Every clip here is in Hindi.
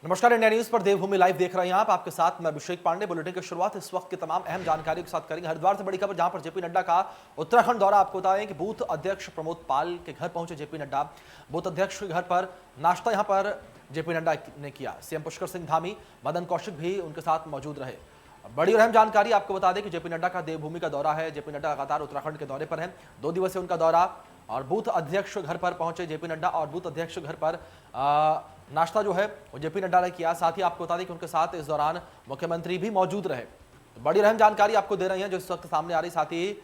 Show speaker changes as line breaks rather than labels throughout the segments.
नमस्कार, इंडिया न्यूज पर देवभूमि लाइव देख रहे हैं आप। आपके साथ मैं अभिषेक पांडे। बुलेटिन की शुरुआत इस वक्त की तमाम अहम जानकारियों के साथ करेंगे। हरिद्वार से बड़ी खबर, जहां पर जेपी नड्डा का उत्तराखंड दौरा। आपको बताएं कि बूथ अध्यक्ष प्रमोद पाल के घर पहुंचे जेपी नड्डा। बूथ अध्यक्ष के घर पर नाश्ता यहां पर जेपी नड्डा ने किया। सीएम पुष्कर सिंह धामी, मदन कौशिक भी उनके साथ मौजूद रहे। बड़ी और अहम जानकारी आपको बता दें कि जेपी नड्डा का देवभूमि का दौरा है। जेपी नड्डा लगातार उत्तराखंड के दौरे पर हैं। 2 दिवसीय उनका दौरा, और बूथ अध्यक्ष घर पर पहुंचे जेपी नड्डा, और बूथ अध्यक्ष घर पर नाश्ता जो है वो जेपी नड्डा ने किया। साथ ही आपको बता दें कि उनके साथ इस दौरान मुख्यमंत्री भी मौजूद रहे। तो बड़ी अहम जानकारी आपको दे रहे हैं जो इस वक्त सामने आ रही। साथ ही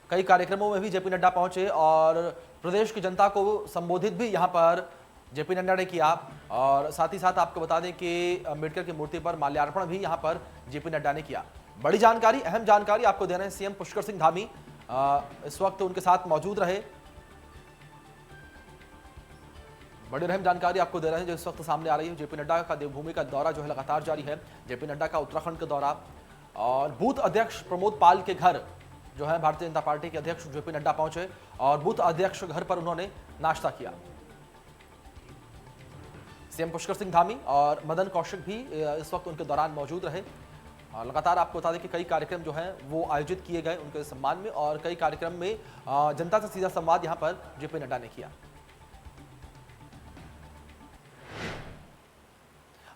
कई कार्यक्रमों में भी जेपी नड्डा पहुंचे और प्रदेश की जनता को संबोधित भी यहां पर जेपी नड्डा ने किया। और साथ ही साथ आपको बता दें कि अम्बेडकर की मूर्ति पर माल्यार्पण भी यहां पर जेपी नड्डा ने किया। बड़ी जानकारी, अहम जानकारी आपको दे रहे हैं। सीएम पुष्कर सिंह धामी इस वक्त उनके साथ मौजूद रहे। बड़ी अहम जानकारी आपको दे रहे हैं जो इस वक्त सामने आ रही है। जेपी नड्डा का देवभूमि का दौरा जो है लगातार जारी है। जेपी नड्डा का उत्तराखंड का दौरा, और बूथ अध्यक्ष प्रमोद पाल के घर जो है भारतीय जनता पार्टी के अध्यक्ष जेपी नड्डा पहुंचे, और बूथ अध्यक्ष घर पर उन्होंने नाश्ता किया। सीएम पुष्कर सिंह धामी और मदन कौशिक भी इस वक्त उनके दौरान मौजूद रहे। और लगातार आपको बता दें कि कई कार्यक्रम जो हैं वो आयोजित किए गए उनके सम्मान में, और कई कार्यक्रम में जनता से सीधा संवाद यहां पर जेपी नड्डा ने किया।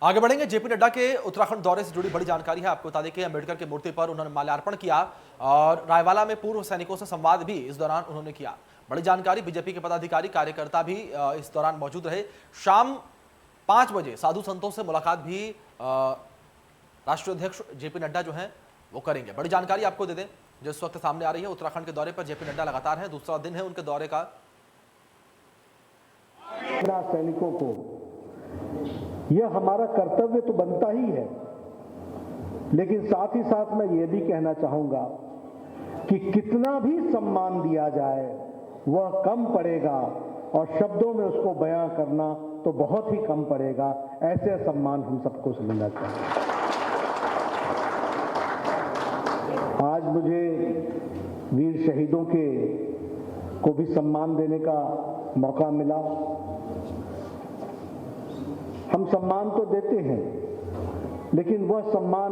आगे बढ़ेंगे। जेपी नड्डा के उत्तराखंड दौरे से जुड़ी बड़ी जानकारी है। आपको बता दें कि अम्बेडकर की मूर्ति पर उन्होंने माल्यार्पण किया, और रायवाला में पूर्व सैनिकों से संवाद भी इस दौरान उन्होंने किया। बड़ी जानकारी, बीजेपी के पदाधिकारी कार्यकर्ता भी इस दौरान मौजूद रहे। शाम 5 बजे साधु संतों से मुलाकात भी राष्ट्रीय अध्यक्ष जेपी नड्डा जो हैं वो करेंगे। बड़ी जानकारी आपको दे दें जो इस वक्त सामने आ रही है। उत्तराखंड के दौरे पर जेपी नड्डा लगातार हैं, दूसरा दिन है उनके दौरे का।
सैनिकों को यह हमारा कर्तव्य तो बनता ही है, लेकिन साथ ही साथ मैं ये भी कहना चाहूंगा कि कितना भी सम्मान दिया जाए वह कम पड़ेगा, और शब्दों में उसको बयां करना तो बहुत ही कम पड़ेगा। ऐसे सम्मान हम सबको मिलना चाहिए। आज मुझे वीर शहीदों को भी सम्मान देने का मौका मिला। हम सम्मान तो देते हैं, लेकिन वह सम्मान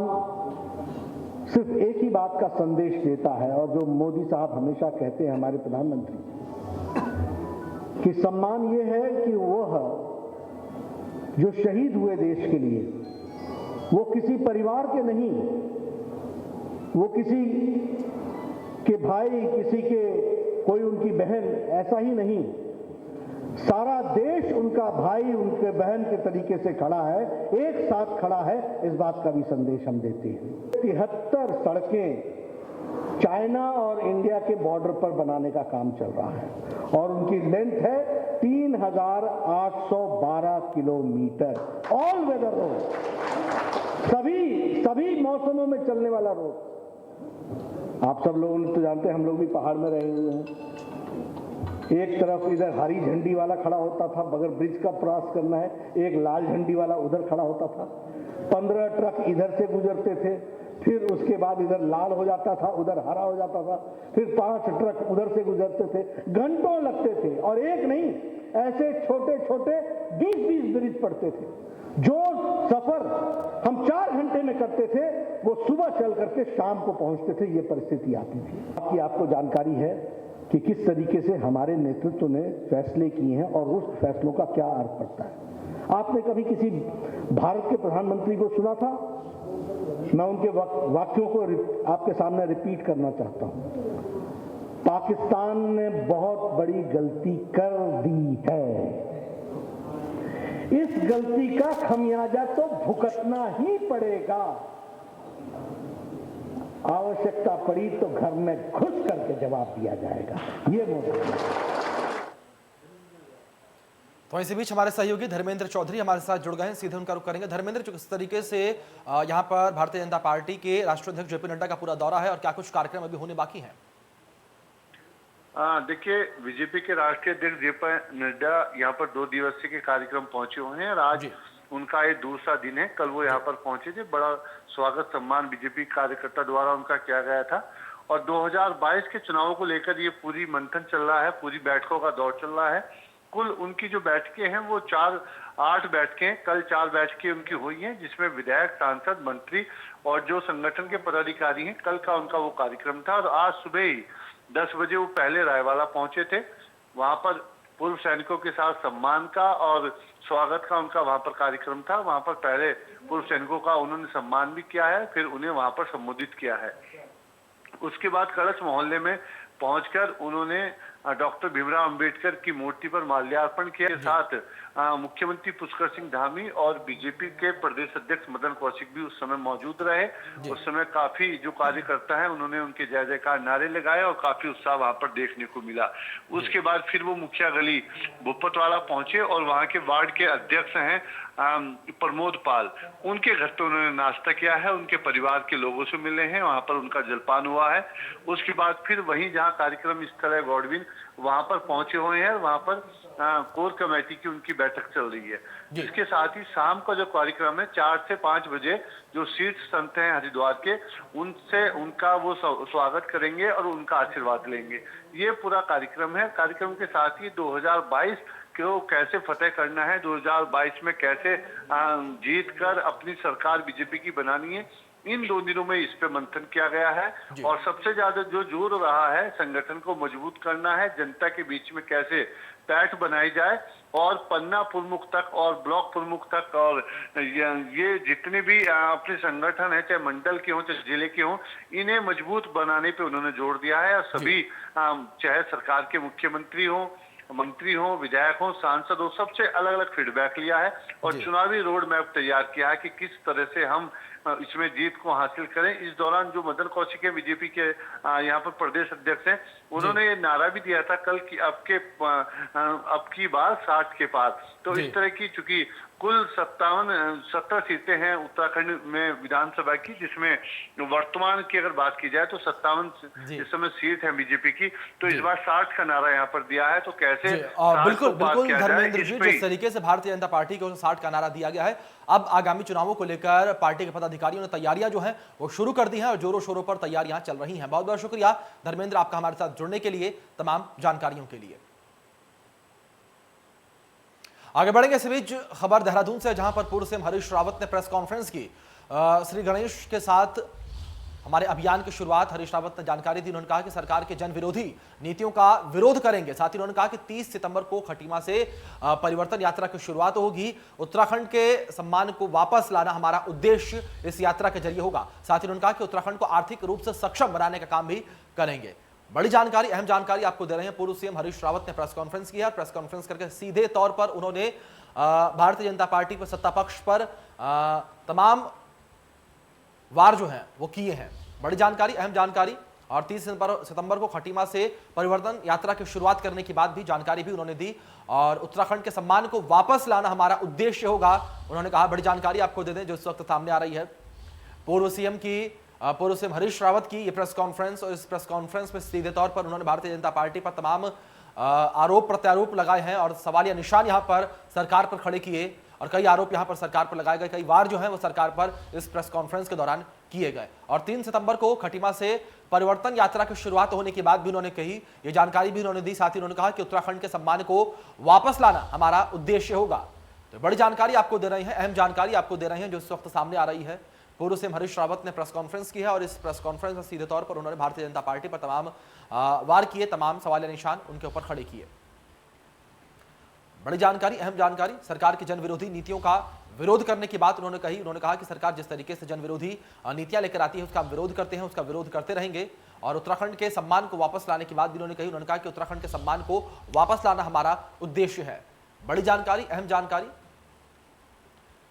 सिर्फ एक ही बात का संदेश देता है, और जो मोदी साहब हमेशा कहते हैं, हमारे प्रधानमंत्री, कि सम्मान ये है कि वह जो शहीद हुए देश के लिए, वो किसी परिवार के नहीं, वो किसी के भाई, किसी के कोई उनकी बहन, ऐसा ही नहीं, सारा देश उनका भाई, उनके बहन के तरीके से खड़ा है, एक साथ खड़ा है। इस बात का भी संदेश हम देते हैं। 73 सड़कें चाइना और इंडिया के बॉर्डर पर बनाने का काम चल रहा है, और उनकी लेंथ है 3812 किलोमीटर। ऑल वेदर रोड, सभी मौसमों में चलने वाला रोड। आप सब लोगों ने तो जानते हैं, हम लोग भी पहाड़ में रहे हुए हैं। एक तरफ इधर हरी झंडी वाला खड़ा होता था, अगर ब्रिज का क्रॉस करना है, एक लाल झंडी वाला उधर खड़ा होता था। 15 ट्रक इधर से गुजरते थे, फिर उसके बाद इधर लाल हो जाता था, उधर हरा हो जाता था, फिर 5 ट्रक उधर से गुजरते थे। घंटों लगते थे, और एक नहीं, ऐसे छोटे छोटे 20-20 ब्रिज पड़ते थे। जो सफर हम 4 घंटे में करते थे, वो सुबह चल करके शाम को पहुंचते थे। ये परिस्थिति आती थी। आपको जानकारी है कि किस तरीके से हमारे नेतृत्व ने फैसले किए हैं, और उस फैसलों का क्या अर्थ पड़ता है। आपने कभी किसी भारत के प्रधानमंत्री को सुना था? मैं उनके वाक्यों को आपके सामने रिपीट करना चाहता हूं। पाकिस्तान ने बहुत बड़ी गलती कर दी है, इस गलती का खमियाजा तो भुगतना ही पड़ेगा। आवश्यकता पड़ी तो घर में घुस करके जवाब दिया जाएगा। ये मोदी।
तो इसी बीच हमारे सहयोगी धर्मेंद्र चौधरी हमारे साथ जुड़ गए हैं, सीधे उनका रुख करेंगे। धर्मेंद्र, किस तरीके से यहां पर भारतीय जनता पार्टी के राष्ट्रीय अध्यक्ष जेपी नड्डा का पूरा दौरा है, और क्या कुछ कार्यक्रम अभी होने बाकी हैं?
देखिए, बीजेपी के राष्ट्रीय अध्यक्ष जेपी नड्डा यहाँ पर 2 दिवसीय के कार्यक्रम पहुंचे हुए हैं, और आज उनका ये दूसरा दिन है। कल वो यहाँ पर पहुंचे थे, बड़ा स्वागत सम्मान बीजेपी कार्यकर्ता द्वारा उनका किया गया था। और 2022 के चुनावों को लेकर ये पूरी मंथन चल रहा है, पूरी बैठकों का दौर चल रहा है। कुल उनकी जो बैठकें हैं वो 8 बैठकें, कल 4 बैठकें उनकी हुई हैं, जिसमें विधायक, सांसद, मंत्री और जो संगठन के पदाधिकारी हैं, कल का उनका वो कार्यक्रम था। और आज सुबह ही 10 बजे वो पहले रायवाला पहुंचे थे। वहां पर पूर्व सैनिकों के साथ सम्मान का और स्वागत का उनका वहां पर कार्यक्रम था। वहां पर पहले पूर्व सैनिकों का उन्होंने सम्मान भी किया है, फिर उन्हें वहां पर संबोधित किया है। उसके बाद कलश मोहल्ले में पहुंचकर उन्होंने डॉक्टर भीमराव अंबेडकर की मूर्ति पर माल्यार्पण किया के साथ मुख्यमंत्री पुष्कर सिंह धामी और बीजेपी के प्रदेश अध्यक्ष मदन कौशिक भी उस समय मौजूद रहे। उस समय काफी जो कार्यकर्ता हैं उन्होंने उनके जय जयकार नारे लगाए और काफी उत्साह वहां पर देखने को मिला। उसके बाद फिर वो मुखिया गली भूपतवाड़ा पहुंचे और वहां के वार्ड के अध्यक्ष हैं प्रमोद पाल, उनके घर पे उन्होंने नाश्ता किया है, उनके परिवार के लोगों से मिले हैं, वहां पर उनका जलपान हुआ है। उसके बाद फिर वहीं जहां कार्यक्रम स्थल है गॉडविन, वहां पर पहुंचे हुए हैं। वहां पर कोर कमेटी की उनकी बैठक चल रही है। इसके साथ ही शाम का जो कार्यक्रम है 4 से 5 बजे जो शीर्ष संत हैं हरिद्वार के, उनसे उनका वो स्वागत करेंगे और उनका आशीर्वाद लेंगे। ये पूरा कार्यक्रम है। कार्यक्रम के साथ ही 2022 को कैसे फतेह करना है, 2022 में कैसे जीत कर अपनी सरकार बीजेपी की बनानी है, इन 2 दिनों में इस पे मंथन किया गया है। और सबसे ज्यादा जो जोर रहा है संगठन को मजबूत करना है, जनता के बीच में कैसे पैठ बनाई जाए और पन्ना प्रमुख तक और ब्लॉक प्रमुख तक और ये जितने भी अपने संगठन है, चाहे मंडल के हों चाहे जिले के हों, इन्हें मजबूत बनाने पे उन्होंने जोर दिया है। और सभी चाहे सरकार के मुख्यमंत्री हों, मंत्री हो, विधायक हो, सांसद हो, सबसे अलग अलग फीडबैक लिया है और चुनावी रोड मैप तैयार किया है कि किस तरह से हम इसमें जीत को हासिल करें। इस दौरान जो मदन कौशिक है बीजेपी के यहाँ पर प्रदेश अध्यक्ष हैं, उन्होंने ये नारा भी दिया था कल की अब की बार 60 के पार। तो इस तरह की चूंकि कुल 17 सीटें हैं उत्तराखंड में विधानसभा की, जिसमें वर्तमान की अगर बात की जाए तो 57 इस समय सीट है बीजेपी की। तो इस बार 60 का नारा यहाँ पर दिया है। तो कैसे
बिल्कुल बिल्कुल धर्मेंद्र जी, जिस तरीके से भारतीय जनता पार्टी को 60 का नारा दिया गया है, अब आगामी चुनावों को लेकर पार्टी के पदाधिकारियों ने तैयारियां जो हैं वो शुरू कर दी हैं और जोरों शोरों पर तैयारियां चल रही हैं। बहुत बहुत शुक्रिया धर्मेंद्र आपका हमारे साथ जुड़ने के लिए, तमाम जानकारियों के लिए। आगे बढ़ेंगे इस बीच खबर देहरादून से, जहां पर पूर्व सीएम हरीश रावत ने प्रेस कॉन्फ्रेंस की। श्री गणेश के साथ हमारे अभियान की शुरुआत हरीश रावत ने जानकारी दी। उन्होंने कहा कि सरकार के जन विरोधी नीतियों का विरोध करेंगे। साथ ही उन्होंने कहा कि 30 सितंबर को खटीमा से परिवर्तन यात्रा की शुरुआत होगी। उत्तराखंड के सम्मान को वापस लाना हमारा उद्देश्य इस यात्रा के जरिए होगा। साथ ही उन्होंने कहा कि उत्तराखंड को आर्थिक रूप से सक्षम बनाने का काम भी करेंगे। बड़ी जानकारी, अहम जानकारी आपको दे रहे हैं। पूर्व सीएम हरीश रावत ने प्रेस कॉन्फ्रेंस किया। प्रेस कॉन्फ्रेंस करके सीधे तौर पर उन्होंने भारतीय जनता पार्टी पर, सत्ता पक्ष पर तमाम वार जो हैं वो किए हैं। बड़ी जानकारी, अहम जानकारी। और 30 सितंबर को खटीमा से परिवर्तन यात्रा की शुरुआत करने की बाद भी जानकारी भी उन्होंने दी। और उत्तराखंड के सम्मान को वापस लाना हमारा उद्देश्य होगा, उन्होंने कहा। बड़ी जानकारी आपको दे दें जो इस वक्त सामने आ रही है। पूर्व सीएम हरीश रावत की ये प्रेस कॉन्फ्रेंस, और इस प्रेस कॉन्फ्रेंस में सीधे तौर पर उन्होंने भारतीय जनता पार्टी पर तमाम आरोप प्रत्यारोप लगाए हैं और सवालिया निशान यहां पर सरकार पर खड़े किए और कई आरोप यहां पर सरकार पर लगाए गए। कई वार जो है वो सरकार पर इस प्रेस कॉन्फ्रेंस के दौरान किए गए। और 3 सितंबर को खटीमा से परिवर्तन यात्रा की शुरुआत होने की बात भी उन्होंने कही, ये जानकारी भी उन्होंने दी। साथ ही उन्होंने कहा कि उत्तराखंड के सम्मान को वापस लाना हमारा उद्देश्य होगा। तो बड़ी जानकारी आपको दे रहे हैं, अहम जानकारी आपको दे रहे हैं जो इस वक्त सामने आ रही है। पूर्व सीएम हरीश रावत ने प्रेस कॉन्फ्रेंस की है और इस प्रेस कॉन्फ्रेंस में सीधे तौर पर उन्होंने भारतीय जनता पार्टी पर तमाम वार किए, तमाम सवालिया निशान उनके ऊपर खड़े किए। बड़ी जानकारी, अहम जानकारी। सरकार की जन विरोधी नीतियों का विरोध करने की बात उन्होंने कही। उन्होंने कहा कि सरकार जिस तरीके से जन विरोधी नीतियां लेकर आती है उसका हम विरोध करते हैं, उसका विरोध करते रहेंगे। और उत्तराखंड के सम्मान को वापस लाने की बात भी उन्होंने कही। उन्होंने कहा कि उत्तराखंड के सम्मान को वापस लाना हमारा उद्देश्य है। बड़ी जानकारी, अहम जानकारी।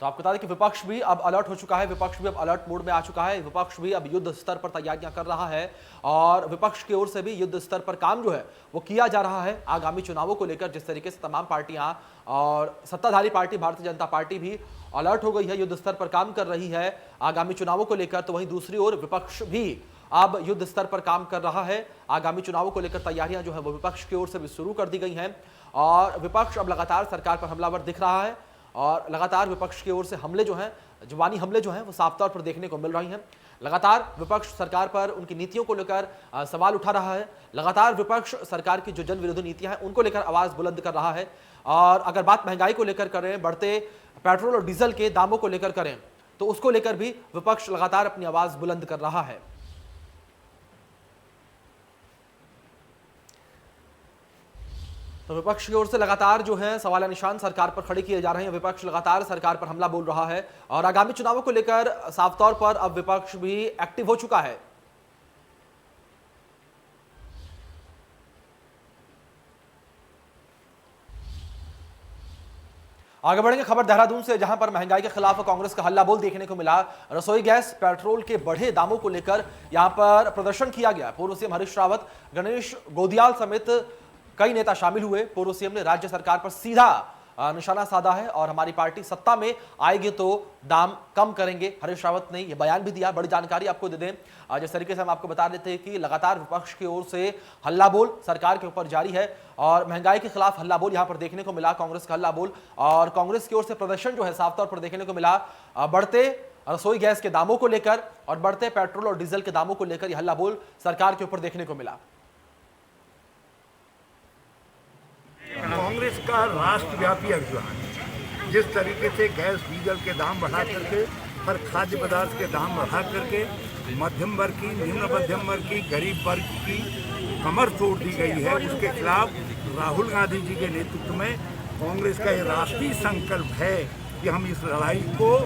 तो आपको बता दें कि विपक्ष भी अब अलर्ट हो चुका है, विपक्ष भी अब अलर्ट मोड में आ चुका है। विपक्ष भी अब युद्ध स्तर पर तैयारियां कर रहा है और विपक्ष की ओर से भी युद्ध स्तर पर काम जो है वो किया जा रहा है आगामी चुनावों को लेकर। जिस तरीके से तमाम पार्टियां और सत्ताधारी पार्टी भारतीय जनता पार्टी भी अलर्ट हो गई है, युद्ध स्तर पर काम कर रही है आगामी चुनावों को लेकर, तो वहीं दूसरी ओर विपक्ष भी अब युद्ध स्तर पर काम कर रहा है आगामी चुनावों को लेकर। तैयारियां जो है वो विपक्ष की ओर से भी शुरू कर दी गई हैं और विपक्ष अब लगातार सरकार पर हमलावर दिख रहा है और लगातार विपक्ष की ओर से हमले जो हैं, जुबानी हमले जो हैं वो साफ तौर पर देखने को मिल रही हैं। लगातार विपक्ष सरकार पर उनकी नीतियों को लेकर सवाल उठा रहा है। लगातार विपक्ष सरकार की जो जन विरोधी नीतियां हैं उनको लेकर आवाज बुलंद कर रहा है। और अगर बात महंगाई को लेकर करें, बढ़ते पेट्रोल और डीजल के दामों को लेकर करें, तो उसको लेकर भी विपक्ष लगातार अपनी आवाज बुलंद कर रहा है। तो विपक्ष की ओर से लगातार जो है सवाल निशान सरकार पर खड़े किए जा रहे हैं। विपक्ष लगातार सरकार पर हमला बोल रहा है और आगामी चुनावों को लेकर साफ तौर पर अब विपक्ष भी एक्टिव हो चुका है। आगे बढ़ेंगे खबर देहरादून से, जहां पर महंगाई के खिलाफ कांग्रेस का हल्ला बोल देखने को मिला। रसोई गैस, पेट्रोल के बढ़े दामों को लेकर यहां पर प्रदर्शन किया गया। पूर्व सीएम हरीश रावत, गणेश गोदियाल समेत कई नेता शामिल हुए। पूर्व सीएम ने राज्य सरकार पर सीधा निशाना साधा है और हमारी पार्टी सत्ता में आएगी तो दाम कम करेंगे। हरीश रावत ने यह बयान भी दिया। बड़ी जानकारी आपको दे दें, जिस तरीके से हम आपको बता देते हैं कि लगातार विपक्ष की ओर से हल्ला बोल सरकार के ऊपर जारी है और महंगाई के खिलाफ हल्ला बोल यहां पर देखने को मिला, कांग्रेस का हल्ला बोल। और कांग्रेस की ओर से प्रदर्शन जो है साफ तौर पर देखने को मिला। बढ़ते रसोई गैस के दामों को लेकर और बढ़ते पेट्रोल और डीजल के दामों को लेकर यह हल्ला बोल सरकार के ऊपर देखने को मिला।
कांग्रेस का राष्ट्रव्यापी अभियान जिस तरीके से गैस डीजल के दाम बढ़ा करके, हर खाद्य पदार्थ के दाम बढ़ा करके मध्यम वर्ग की, निम्न मध्यम वर्ग की, गरीब वर्ग की कमर तोड़ दी गई है, उसके खिलाफ राहुल गांधी जी के नेतृत्व में कांग्रेस का ये राष्ट्रीय संकल्प है कि हम इस लड़ाई को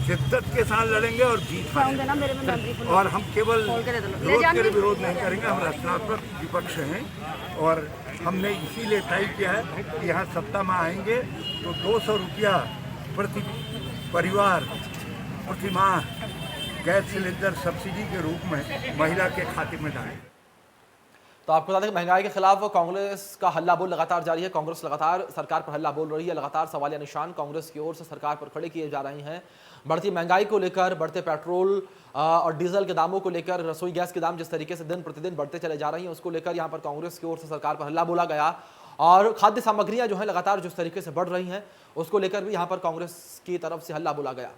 शिद्दत के साथ लड़ेंगे और जीत पाएंगे। और हम केवल विरोध के विरोध नहीं करेंगे, हम रचनात्मक विपक्ष हैं और हमने इसीलिए तय किया है कि यहाँ सत्ता में आएंगे तो 200 रुपया प्रति परिवार प्रति माह गैस सिलेंडर सब्सिडी के रूप में महिला के खाते में डालेंगे।
तो आपको बता दें कि महंगाई के खिलाफ कांग्रेस का हल्ला बोल लगातार जारी है। कांग्रेस लगातार सरकार पर हल्ला बोल रही है। लगातार सवालिया निशान कांग्रेस की ओर से सरकार पर खड़े किए जा रहे हैं। बढ़ती महंगाई को लेकर, बढ़ते पेट्रोल और डीजल के दामों को लेकर, रसोई गैस के दाम जिस तरीके से दिन प्रतिदिन बढ़ते चले जा रही हैं, उसको लेकर यहां पर कांग्रेस की ओर से सरकार पर हल्ला बोला गया। और खाद्य सामग्रियां जो है लगातार जिस तरीके से बढ़ रही हैं, उसको लेकर भी यहां पर कांग्रेस की तरफ से हल्ला बोला गया।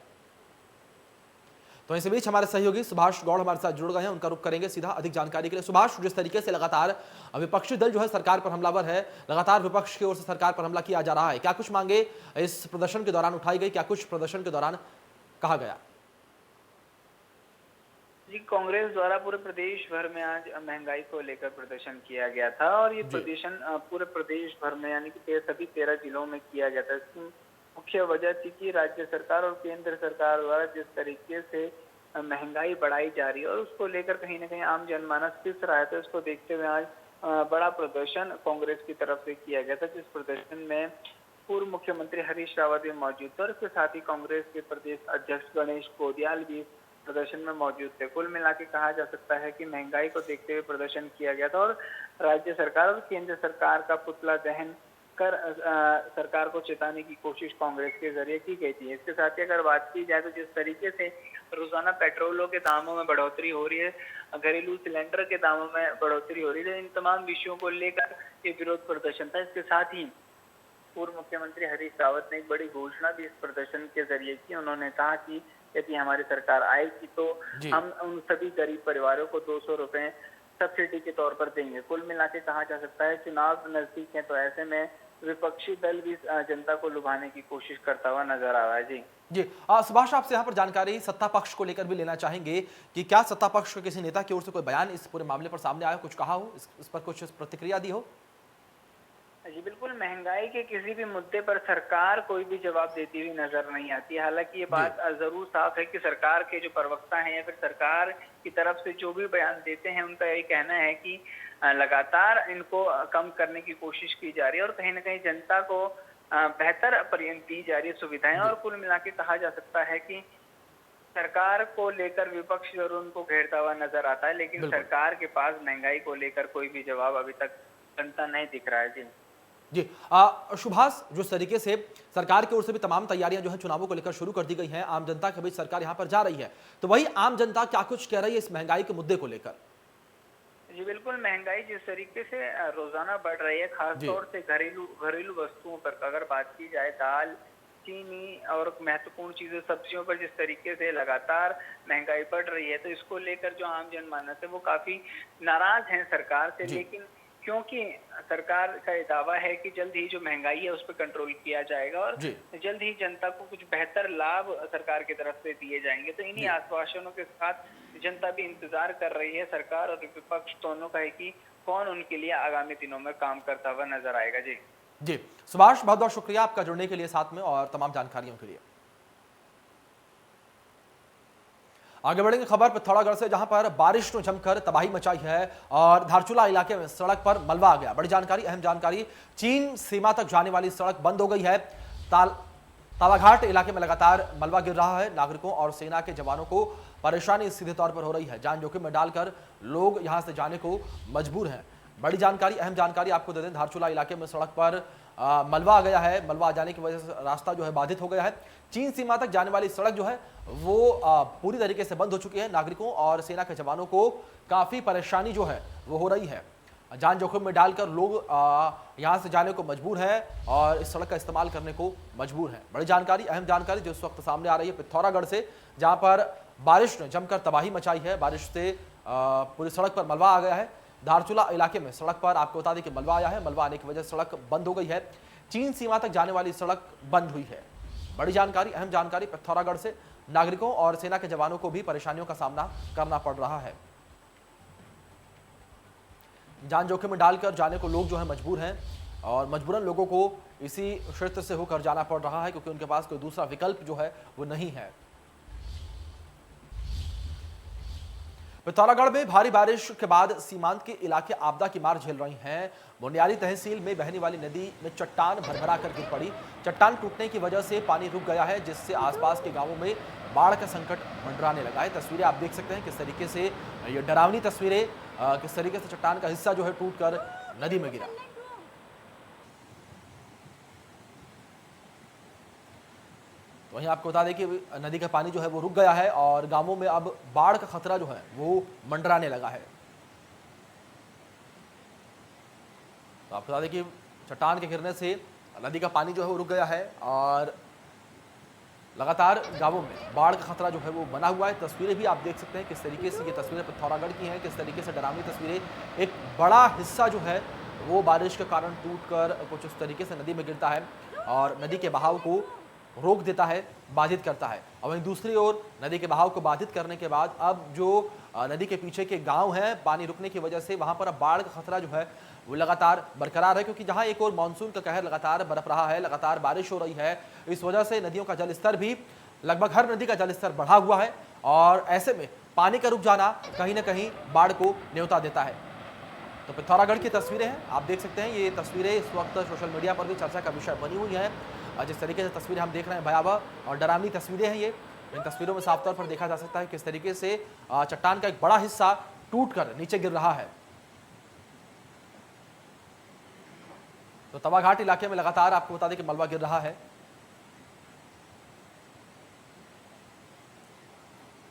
तो इसी बीच हमारे सहयोगी सुभाष गौड़ हमारे साथ जुड़ गए हैं, उनका रुख करेंगे सीधा अधिक जानकारी के लिए। सुभाष, जिस तरीके से लगातार विपक्षी दल जो है सरकार पर हमलावर है, लगातार विपक्ष की ओर से सरकार पर हमला किया जा रहा है, क्या कुछ मांगे इस प्रदर्शन के दौरान उठाई गई, क्या कुछ प्रदर्शन के दौरान कहा गया?
जी, कांग्रेस द्वारा पूरे प्रदेश भर में आज महंगाई को लेकर प्रदर्शन किया गया था और ये प्रदर्शन पूरे प्रदेश भर में यानी कि सभी 13 जिलों में किया गया था। इसकी मुख्य वजह थी कि राज्य सरकार और केंद्र सरकार द्वारा जिस तरीके से महंगाई बढ़ाई जा रही है और उसको लेकर कहीं ना कहीं आम जनमानस पिस रहा है, तो इसको देखते हुए आज बड़ा प्रदर्शन कांग्रेस की तरफ से किया गया था, जिस प्रदर्शन में पूर्व मुख्यमंत्री हरीश रावत भी मौजूद थे और इसके साथ ही कांग्रेस के प्रदेश अध्यक्ष गणेश गोदियाल भी प्रदर्शन में मौजूद थे। कुल मिला के कहा जा सकता है कि महंगाई को देखते हुए प्रदर्शन किया गया था और राज्य सरकार और केंद्र सरकार का पुतला दहन कर सरकार को चेताने की कोशिश कांग्रेस के जरिए की गई थी। इसके साथ ही अगर बात की जाए तो जिस तरीके से रोजाना पेट्रोलों के दामों में बढ़ोतरी हो रही है, घरेलू सिलेंडर के दामों में बढ़ोतरी हो रही है, इन तमाम विषयों को लेकर ये विरोध प्रदर्शन था। इसके साथ ही पूर्व मुख्यमंत्री हरीश रावत ने एक बड़ी घोषणा भी इस प्रदर्शन के जरिए की। उन्होंने कहा कि यदि हमारी सरकार आएगी तो हम उन सभी गरीब परिवारों को 200 रुपए सब्सिडी के तौर पर देंगे। कुल मिला के कहा जा सकता है चुनाव नजदीक है, तो ऐसे में विपक्षी दल भी जनता को लुभाने की कोशिश करता हुआ नजर आ रहा है। जी
सुभाष, आपसे यहाँ पर जानकारी सत्ता पक्ष को लेकर भी लेना चाहेंगे कि क्या सत्ता पक्ष के किसी नेता की ओर से कोई बयान इस पूरे मामले पर सामने आया, कुछ कहा हो, इस पर कुछ प्रतिक्रिया दी हो?
जी बिल्कुल, महंगाई के किसी भी मुद्दे पर सरकार कोई भी जवाब देती हुई नजर नहीं आती। हालांकि ये बात जरूर साफ है कि सरकार के जो प्रवक्ता हैं या फिर सरकार की तरफ से जो भी बयान देते हैं, उनका यही कहना है कि लगातार इनको कम करने की कोशिश की जा रही है और कहीं ना कहीं जनता को बेहतर दी जा रही है सुविधाएं। और कुल मिला के कहा जा सकता है कि सरकार को लेकर विपक्ष जरूर उनको घेरता हुआ नजर आता है, लेकिन सरकार के पास महंगाई को लेकर कोई भी जवाब अभी तक जनता नहीं दिख रहा है।
जी सुभाष, जिस तरीके से सरकार की ओर से भी तमाम तैयारियां जो है चुनावों को लेकर शुरू कर दी गई हैं, आम जनता के बीच सरकार यहां पर जा रही है, तो वही आम जनता क्या कुछ कह रही है इस महंगाई के मुद्दे को लेकर?
जी बिल्कुल, महंगाई जिस तरीके से रोजाना बढ़ रही है, खासतौर से घरेलू वस्तुओं पर अगर बात की जाए, दाल, चीनी और महत्वपूर्ण चीजों सब्जियों पर जिस तरीके से लगातार महंगाई बढ़ रही है, तो इसको लेकर जो आम जनमानस है वो काफी नाराज है सरकार से। लेकिन क्योंकि सरकार का ये दावा है कि जल्द ही जो महंगाई है उस पर कंट्रोल किया जाएगा और जल्द ही जनता को कुछ बेहतर लाभ सरकार की तरफ से दिए जाएंगे, तो इन्हीं आश्वासनों के साथ जनता भी इंतजार कर रही है। सरकार और विपक्ष दोनों का है कि कौन उनके लिए आगामी दिनों में काम करता हुआ नजर आएगा। जी
सुभाष, बहुत बहुत शुक्रिया आपका जुड़ने के लिए साथ में और तमाम जानकारियों के लिए। आगे बढ़ेंगे खबर पिथौरागढ़ से, जहां पर बारिश ने जमकर तबाही मचाई है और धारचूला इलाके में सड़क पर मलबा आ गया। बड़ी जानकारी, अहम जानकारी, चीन सीमा तक जाने वाली सड़क बंद हो गई है। तालाघाट इलाके में लगातार मलबा गिर रहा है। नागरिकों और सेना के जवानों को परेशानी सीधे तौर पर हो रही है। जान जोखिम में डालकर लोग यहां से जाने को मजबूर हैं। बड़ी जानकारी, अहम जानकारी आपको दे दें, धारचूला इलाके में सड़क पर मलबा आ गया है। मलबा आ जाने की वजह से रास्ता जो है बाधित हो गया है। चीन सीमा तक जाने वाली सड़क जो है वो पूरी तरीके से बंद हो चुकी है। नागरिकों और सेना के जवानों को काफी परेशानी जो है वो हो रही है। जान जोखिम में डालकर लोग यहां से जाने को मजबूर हैं और इस सड़क का इस्तेमाल करने को मजबूर हैं। बड़ी जानकारी, अहम जानकारी जो इस वक्त सामने आ रही है पिथौरागढ़ से, जहां पर बारिश ने जमकर तबाही मचाई है। बारिश से पूरी सड़क पर मलबा आ गया है। धारचूला इलाके में सड़क पर आपको बता दें कि मलबा आया है। मलबा आने की वजह से सड़क बंद हो गई है। चीन सीमा तक जाने वाली सड़क बंद हुई है। बड़ी जानकारी, अहम जानकारी पिथौरागढ़ से, नागरिकों और सेना के जवानों को भी परेशानियों का सामना करना पड़ रहा है। जान जोखिम में डालकर जाने को लोग जो है मजबूर हैं और मजबूरन लोगों को इसी क्षेत्र से होकर जाना पड़ रहा है, क्योंकि उनके पास कोई दूसरा विकल्प जो है वो नहीं है। पिथौरागढ़ में भारी बारिश के बाद सीमांत के इलाके आपदा की मार झेल रही हैं। बुनियादी तहसील में बहने वाली नदी में चट्टान भरभरा कर गिर पड़ी। चट्टान टूटने की वजह से पानी रुक गया है, जिससे आसपास के गांवों में बाढ़ का संकट मंडराने लगा है। तस्वीरें आप देख सकते हैं किस तरीके से, ये डरावनी तस्वीरें, किस तरीके से चट्टान का हिस्सा जो है टूटकर नदी में गिरा। वहीं आपको बता दें कि नदी का पानी जो है वो रुक गया है और गांवों में अब बाढ़ का खतरा जो है वो मंडराने लगा है। तो आपको बता दें कि चट्टान के गिरने से नदी का पानी जो है वो रुक गया है और लगातार गांवों में बाढ़ का खतरा जो है वो बना हुआ है। तस्वीरें भी आप देख सकते हैं किस तरीके से, ये तस्वीरें पिथौरागढ़ की हैं, किस तरीके से डरावनी तस्वीरें। एक बड़ा हिस्सा जो है वो बारिश के कारण टूटकर कुछ इस तरीके से नदी में गिरता है और नदी के बहाव को रोक देता है, बाधित करता है। और वहीं दूसरी ओर नदी के बहाव को बाधित करने के बाद अब जो नदी के पीछे के गांव हैं, पानी रुकने की वजह से वहां पर अब बाढ़ का खतरा जो है वो लगातार बरकरार है, क्योंकि जहां एक और मानसून का कहर लगातार बरप रहा है, लगातार बारिश हो रही है। इस वजह से नदियों का जलस्तर भी, लगभग हर नदी का जलस्तर बढ़ा हुआ है और ऐसे में पानी का रुक जाना कहीं ना कहीं बाढ़ को न्योता देता है। तो पिथौरागढ़ की तस्वीरें हैं, आप देख सकते हैं। ये तस्वीरें इस वक्त सोशल मीडिया पर भी चर्चा का विषय बनी हुई हैं। जिस तरीके से तस्वीरें हम देख रहे हैं, भयावह और डरावनी तस्वीरें हैं ये। इन तस्वीरों में साफ तौर पर देखा जा सकता है किस तरीके से चट्टान का एक बड़ा हिस्सा टूटकर नीचे गिर रहा है। तो तवाघाट इलाके में लगातार आपको बता दें कि मलबा गिर रहा है।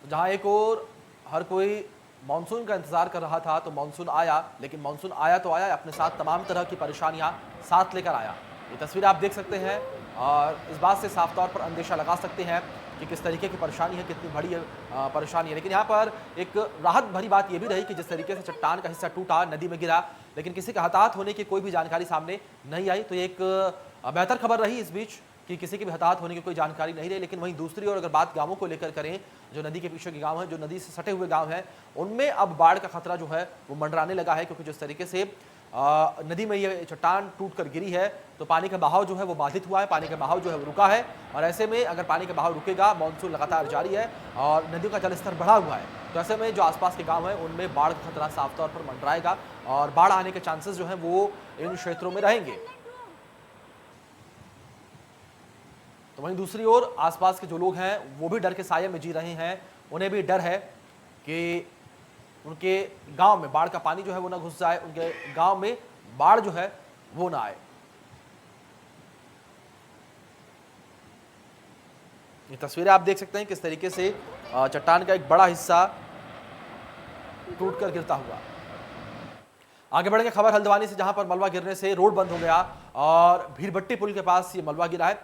तो जहां एक और हर कोई मानसून का इंतजार कर रहा था, तो मानसून आया, लेकिन मानसून आया तो आया, अपने साथ तमाम तरह की परेशानियां साथ लेकर आया। ये तस्वीर आप देख सकते हैं और इस बात से साफ तौर पर अंदेशा लगा सकते हैं कि किस तरीके की परेशानी है, कितनी बड़ी परेशानी है। लेकिन यहाँ पर एक राहत भरी बात यह भी रही कि जिस तरीके से चट्टान का हिस्सा टूटा, नदी में गिरा, लेकिन किसी के हताहत होने की कोई भी जानकारी सामने नहीं आई। तो ये एक बेहतर खबर रही इस बीच कि किसी के भी हताहत होने की कोई जानकारी नहीं रही। लेकिन वहीं दूसरी ओर अगर बात गांवों को लेकर करें, जो नदी के पीछे के गांव हैं, जो नदी से सटे हुए गांव हैं, उनमें अब बाढ़ का खतरा जो है वो मंडराने लगा है, क्योंकि जिस तरीके से नदी में ये चट्टान टूटकर गिरी है तो पानी का बहाव जो है वो बाधित हुआ है, पानी का बहाव जो है वो रुका है। और ऐसे में अगर पानी का बहाव रुकेगा, मानसून लगातार जारी है और नदियों का जलस्तर बढ़ा हुआ है, तो ऐसे में जो आसपास के गांव हैं उनमें बाढ़ का खतरा साफ तौर पर मंडराएगा और बाढ़ आने के चांसेस जो हैं वो इन क्षेत्रों में रहेंगे। तो वहीं दूसरी ओर आसपास के जो लोग हैं वो भी डर के साये में जी रहे हैं। उन्हें भी डर है कि उनके गांव में बाढ़ का पानी जो है वो ना घुस जाए, उनके गांव में बाढ़ जो है वो ना आए। ये तस्वीरें आप देख सकते हैं किस तरीके से चट्टान का एक बड़ा हिस्सा टूटकर गिरता हुआ। आगे बढ़ेंगे खबर हल्द्वानी से, जहां पर मलबा गिरने से रोड बंद हो गया और भीरभट्टी पुल के पास ये मलबा गिरा है।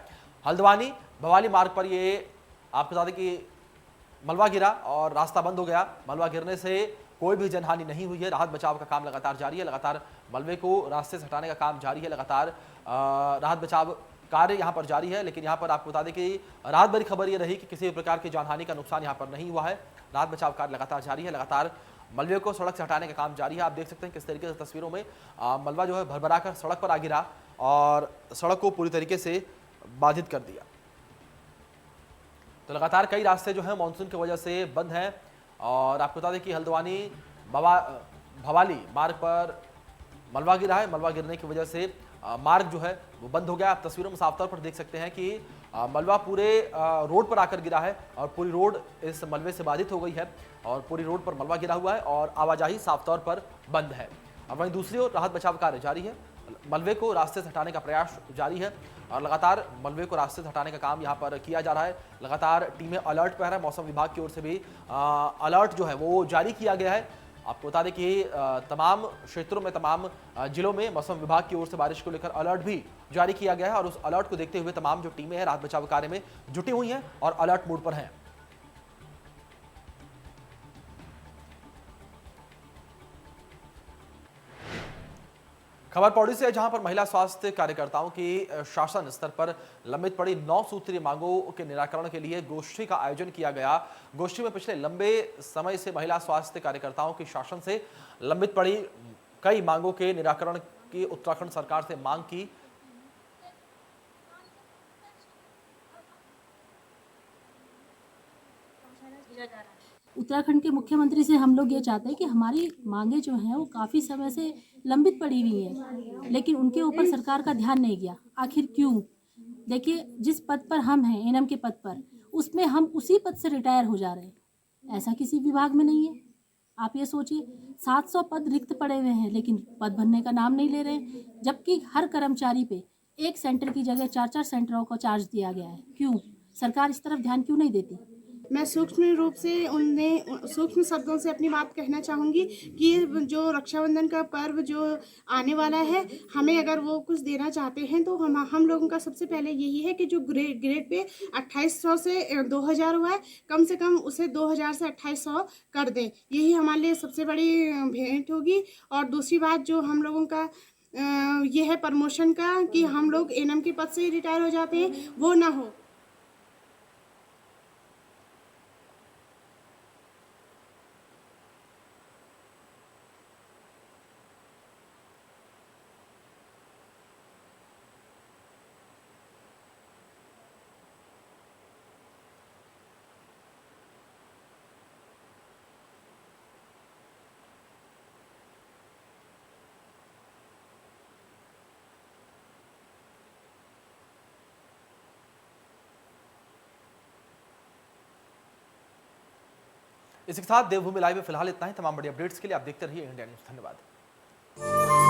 हल्द्वानी भवाली मार्ग पर ये आपको बता दें कि मलबा गिरा और रास्ता बंद हो गया। मलबा गिरने से कोई भी जनहानि नहीं हुई है। राहत बचाव का काम लगातार जारी है। लगातार मलबे को रास्ते से हटाने का काम जारी है। लगातार राहत बचाव कार्य यहाँ पर जारी है। लेकिन यहाँ पर आपको बता दें कि राहत भरी खबर ये रही कि किसी भी प्रकार की जानहानि का नुकसान यहाँ पर नहीं हुआ है। राहत बचाव कार्य लगातार जारी है। लगातार मलबे को सड़क से हटाने का काम जारी है। आप देख सकते हैं किस तरीके से तस्वीरों में मलबा जो है भरभरा कर सड़क पर आ गिरा और सड़क को पूरी तरीके से बाधित कर दिया। तो लगातार कई रास्ते जो हैं मानसून की वजह से बंद हैं और आपको बता दें कि हल्द्वानी भवाली मार्ग पर मलबा गिरा है। मलबा गिरने की वजह से मार्ग जो है वो बंद हो गया। आप तस्वीरों में साफ तौर पर देख सकते हैं कि मलबा पूरे रोड पर आकर गिरा है और पूरी रोड इस मलबे से बाधित हो गई है और पूरी रोड पर मलबा गिरा हुआ है और आवाजाही साफ तौर पर बंद है। अब वहीं दूसरी ओर राहत बचाव कार्य जारी है। मलबे को रास्ते से हटाने का प्रयास जारी है और लगातार मलबे को रास्ते से हटाने का काम यहाँ पर किया जा रहा है। लगातार टीमें अलर्ट पर है। मौसम विभाग की ओर से भी अलर्ट जो है वो जारी किया गया है। आपको बता दें कि तमाम क्षेत्रों में तमाम जिलों में मौसम विभाग की ओर से बारिश को लेकर अलर्ट भी जारी किया गया है और उस अलर्ट को देखते हुए तमाम जो टीमें हैं राहत बचाव कार्य में जुटी हुई हैं और अलर्ट मोड पर हैं। खबर पौड़ी से है, जहां पर महिला स्वास्थ्य कार्यकर्ताओं की शासन स्तर पर लंबित पड़ी 9 सूत्रीय मांगों के निराकरण के लिए गोष्ठी का आयोजन किया गया। गोष्ठी में पिछले लंबे समय से महिला स्वास्थ्य कार्यकर्ताओं की शासन से लंबित पड़ी कई मांगों के निराकरण की उत्तराखंड सरकार से मांग की।
उत्तराखंड के मुख्यमंत्री से हम लोग ये चाहते हैं कि हमारी मांगे जो हैं वो काफ़ी समय से लंबित पड़ी हुई हैं, लेकिन उनके ऊपर सरकार का ध्यान नहीं गया। आखिर क्यों? देखिए, जिस पद पर हम हैं एनएम के पद पर, उसमें हम उसी पद से रिटायर हो जा रहे हैं। ऐसा किसी विभाग में नहीं है। आप ये सोचिए, 700 पद रिक्त पड़े हुए हैं लेकिन पद भरने का नाम नहीं ले रहे हैं, जबकि हर कर्मचारी पे एक सेंटर की जगह 4-4 सेंटरों को चार्ज दिया गया है। क्यों? सरकार इस तरफ ध्यान क्यों नहीं देती?
मैं सूक्ष्म रूप से उन्हें सूक्ष्म शब्दों से अपनी बात कहना चाहूँगी कि जो रक्षाबंधन का पर्व जो आने वाला है, हमें अगर वो कुछ देना चाहते हैं तो हम लोगों का सबसे पहले यही है कि जो ग्रेड पे 2800 से 2000 हुआ है, कम से कम उसे 2000 से 2800 कर दें। यही हमारे लिए सबसे बड़ी भेंट होगी। और दूसरी बात जो हम लोगों का ये है प्रमोशन का, कि हम लोग एनएम के पद से ही रिटायर हो जाते हैं, वो ना हो।
इसके साथ देवभूमि लाइव में फिलहाल इतना ही। तमाम बड़ी अपडेट्स के लिए आप देखते रहिए इंडिया न्यूज़। धन्यवाद।